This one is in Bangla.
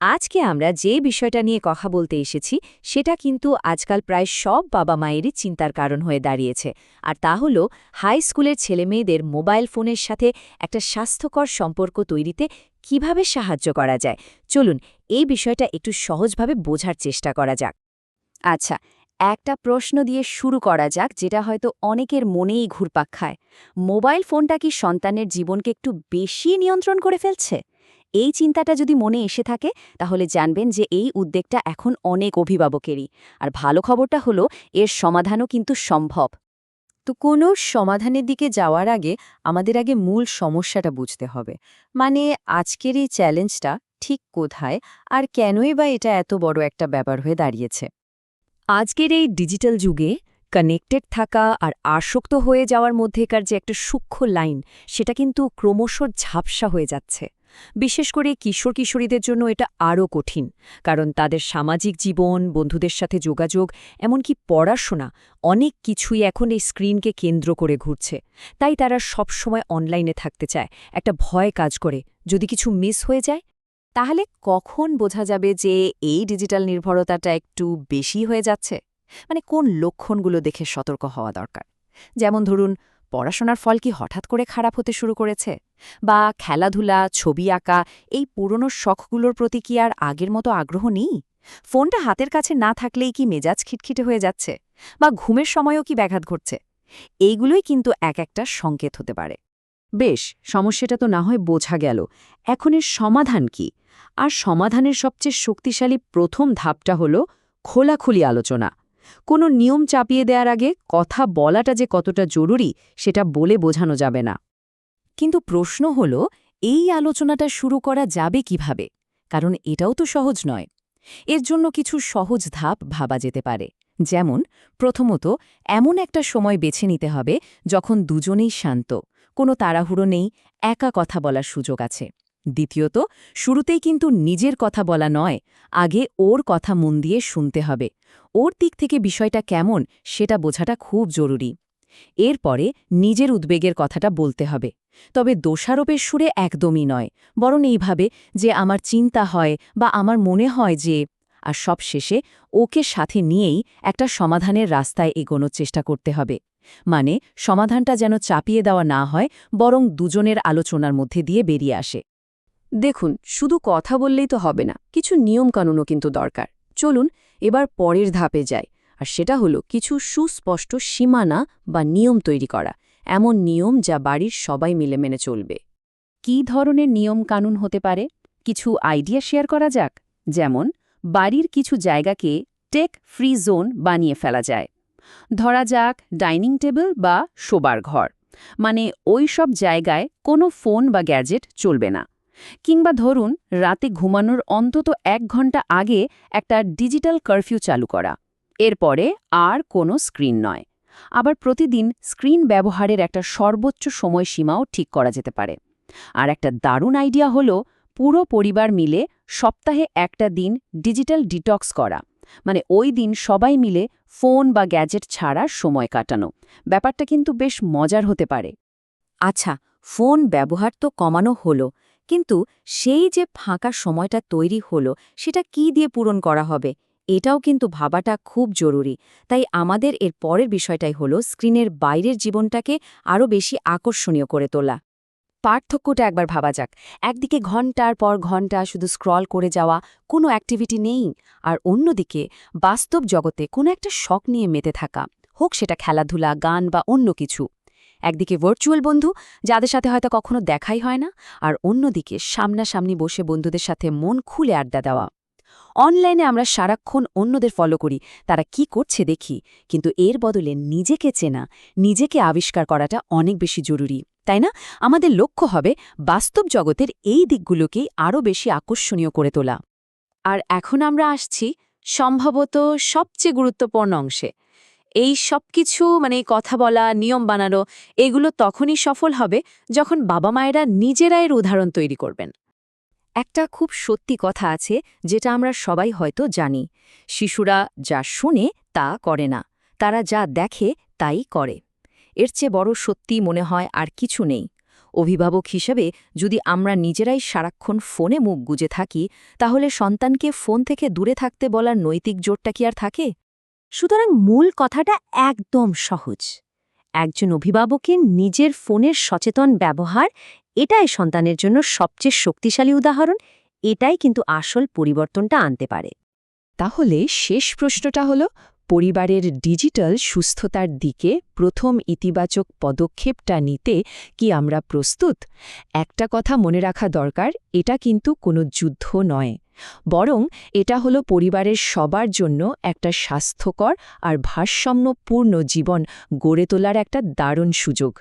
আজকে আমরা যে বিষয়টা নিয়ে কথা বলতে এসেছি সেটা কিন্তু আজকাল প্রায় সব বাবা মায়েরই চিন্তার কারণ হয়ে দাঁড়িয়েছে। আর তা হলো হাই স্কুলের ছেলেমেয়েদের মোবাইল ফোনের সাথে একটা স্বাস্থ্যকর সম্পর্ক তৈরিতে কিভাবে সাহায্য করা যায়। চলুন এই বিষয়টা একটু সহজভাবে বোঝার চেষ্টা করা যাক। আচ্ছা, একটা প্রশ্ন দিয়ে শুরু করা যাক, যেটা হয়তো অনেকের মনেই ঘুরপাক খায়। মোবাইল ফোনটা কি সন্তানের জীবনকে একটু বেশি নিয়ন্ত্রণ করে ফেলছে? এই চিন্তাটা যদি মনে এসে থাকে, তাহলে জানবেন যে এই উদ্বেগটা এখন অনেক অভিভাবকেরই। আর ভালো খবরটা হলো, এর সমাধানও কিন্তু সম্ভব। তো কোনো সমাধানের দিকে যাওয়ার আগে আমাদের আগে মূল সমস্যাটা বুঝতে হবে। মানে আজকের এই চ্যালেঞ্জটা ঠিক কোথায়, আর কেনই বা এটা এত বড় একটা ব্যাপার হয়ে দাঁড়িয়েছে। আজকের এই ডিজিটাল যুগে কানেক্টেড থাকা আর আসক্ত হয়ে যাওয়ার মধ্যেকার যে একটা সূক্ষ্ম লাইন, সেটা কিন্তু ক্রমশ ঝাপসা হয়ে যাচ্ছে। বিশেষ করে কিশোর কিশোরীদের জন্য এটা আরও কঠিন, কারণ তাদের সামাজিক জীবন, বন্ধুদের সাথে যোগাযোগ, এমনকি পড়াশোনা, অনেক কিছুই এখন এই স্ক্রিনকে কেন্দ্র করে ঘুরছে। তাই তারা সবসময় অনলাইনে থাকতে চায়। একটা ভয় কাজ করে, যদি কিছু মিস হয়ে যায়। তাহলে কখন বোঝা যাবে যে এই ডিজিটাল নির্ভরতাটা একটু বেশি হয়ে যাচ্ছে? মানে কোন লক্ষণগুলো দেখে সতর্ক হওয়া দরকার? যেমন ধরুন, পড়াশোনার ফল কি হঠাৎ করে খারাপ হতে শুরু করেছে? বা খেলাধুলা, ছবি আঁকা, এই পুরনো শখগুলোর প্রতি কি আর আগের মতো আগ্রহ নেই? ফোনটা হাতের কাছে না থাকলেই কি মেজাজ খিটখিটে হয়ে যাচ্ছে? বা ঘুমের সময়ও কি ব্যাঘাত ঘটছে? এইগুলোই কিন্তু এক একটা সংকেত হতে পারে। বেশ, সমস্যাটা তো না হয় বোঝা গেল। এখন এর সমাধান কি? আর সমাধানের সবচেয়ে শক্তিশালী প্রথম ধাপটা হলো খোলাখুলি আলোচনা। কোনো নিয়ম চাপিয়ে দেওয়ার আগে কথা বলাটা যে কতটা জরুরি, সেটা বলে বোঝানো যাবে না। কিন্তু প্রশ্ন হলো, এই আলোচনাটা শুরু করা যাবে কিভাবে? কারণ এটাও তো সহজ নয়। এর জন্য কিছু সহজ ধাপ ভাবা যেতে পারে। যেমন, প্রথমত, এমন একটা সময় বেছে নিতে হবে যখন দুজনেই শান্ত, কোনো তাড়াহুড়ো নেই, একা কথা বলার সুযোগ আছে। দ্বিতীয়ত, শুরুতেই কিন্তু নিজের কথা বলা নয়, আগে ওর কথা মন দিয়ে শুনতে হবে। ওর দিক থেকে বিষয়টা কেমন, সেটা বোঝাটা খুব জরুরি। এরপরে নিজের উদ্বেগের কথাটা বলতে হবে, তবে দোষারোপের সুরে একদমই নয়, বরং এইভাবে যে আমার চিন্তা হয় বা আমার মনে হয় যে। আর সবশেষে ওকে সাথে নিয়েই একটা সমাধানের রাস্তায় এগোনোর চেষ্টা করতে হবে। মানে সমাধানটা যেন চাপিয়ে দেওয়া না হয়, বরং দুজনের আলোচনার মধ্যে দিয়ে বেরিয়ে আসে। দেখুন, শুধু কথা বললেই তো হবে না, কিছু নিয়মকানুনও কিন্তু দরকার। চলুন এবার পরের ধাপে যাই। আর সেটা হলো কিছু সুস্পষ্ট সীমানা বা নিয়ম তৈরি করা, এমন নিয়ম যা বাড়ির সবাই মিলে মেনে চলবে। কী ধরনের নিয়ম কানুন হতে পারে? কিছু আইডিয়া শেয়ার করা যাক। যেমন, বাড়ির কিছু জায়গাকে টেক ফ্রি জোন বানিয়ে ফেলা যায়। ধরা যাক ডাইনিং টেবিল বা শোবার ঘর, মানে ওই সব জায়গায় কোনো ফোন বা গ্যাজেট চলবে না। কিংবা ধরুন, রাতে ঘুমানোর অন্তত 1 ঘন্টা আগে একটা ডিজিটাল কারফিউ চালু করা। এরপরে আর কোনো স্ক্রিন নয়। আবার প্রতিদিন স্ক্রিন ব্যবহারের একটা সর্বোচ্চ সময়সীমাও ঠিক করা যেতে পারে। আর একটা দারুণ আইডিয়া হলো পুরো পরিবার মিলে সপ্তাহে একটা দিন ডিজিটাল ডিটক্স করা, মানে ওই দিন সবাই মিলে ফোন বা গ্যাজেট ছাড়া সময় কাটানো। ব্যাপারটা কিন্তু বেশ মজার হতে পারে। আচ্ছা, ফোন ব্যবহার তো কমানো হলো, কিন্তু সেই যে ফাঁকা সময়টা তৈরি হলো, সেটা কি দিয়ে পূরণ করা হবে? এটাও কিন্তু ভাবাটা খুব জরুরি। তাই আমাদের এর পরের বিষয়টাই হলো স্ক্রিনের বাইরের জীবনটাকে আরও বেশি আকর্ষণীয় করে তোলা। পার্থক্যটা একবার ভাবা যাক। একদিকে ঘন্টার পর ঘন্টা শুধু স্ক্রল করে যাওয়া, কোনো অ্যাক্টিভিটি নেই। আর অন্যদিকে বাস্তব জগতে কোনো একটা শখ নিয়ে মেতে থাকা, হোক সেটা খেলাধুলা, গান বা অন্য কিছু। একদিকে ভার্চুয়াল বন্ধু, যাদের সাথে হয়তো কখনো দেখাই হয় না, আর অন্যদিকে সামনাসামনি বসে বন্ধুদের সাথে মন খুলে আড্ডা দেওয়া। অনলাইনে আমরা সারাক্ষণ অন্যদের ফলো করি, তারা কি করছে দেখি, কিন্তু এর বদলে নিজেকে চেনা, নিজেকে আবিষ্কার করাটা অনেক বেশি জরুরি, তাই না? আমাদের লক্ষ্য হবে বাস্তব জগতের এই দিকগুলোকেই আরও বেশি আকর্ষণীয় করে তোলা। আর এখন আমরা আসছি সম্ভবত সবচেয়ে গুরুত্বপূর্ণ অংশে। এই সবকিছু, মানে এই কথা বলা, নিয়ম বানানো, এগুলো তখনই সফল হবে যখন বাবা মায়েরা নিজেরা এর উদাহরণ তৈরি করবেন। একটা খুব সত্যি কথা আছে, যেটা আমরা সবাই হয়তো জানি। শিশুরা যা শুনে তা করে না, তারা যা দেখে তাই করে। এর চেয়ে বড় সত্যি মনে হয় আর কিছু নেই। অভিভাবক হিসেবে যদি আমরা নিজেরাই সারাক্ষণ ফোনে মুখ গুজে থাকি, তাহলে সন্তানকে ফোন থেকে দূরে থাকতে বলার নৈতিক জোরটা কি আর থাকে? সুতরাং মূল কথাটা একদম সহজ। একজন অভিভাবকের নিজের ফোনের সচেতন ব্যবহার, এটাই সন্তানের জন্য সবচেয়ে শক্তিশালী উদাহরণ। এটাই কিন্তু আসল পরিবর্তনটা আনতে পারে। তাহলে শেষ প্রশ্নটা হলো, পরিবারের ডিজিটাল সুস্থতার দিকে প্রথম ইতিবাচক পদক্ষেপটা নিতে কি আমরা প্রস্তুত? একটা কথা মনে রাখা দরকার, এটা কিন্তু কোনো যুদ্ধ নয়, বরং এটা হলো পরিবারের সবার জন্য একটা স্বাস্থ্যকর আর ভারসাম্যপূর্ণ জীবন গড়ে তোলার একটা দারুণ সুযোগ।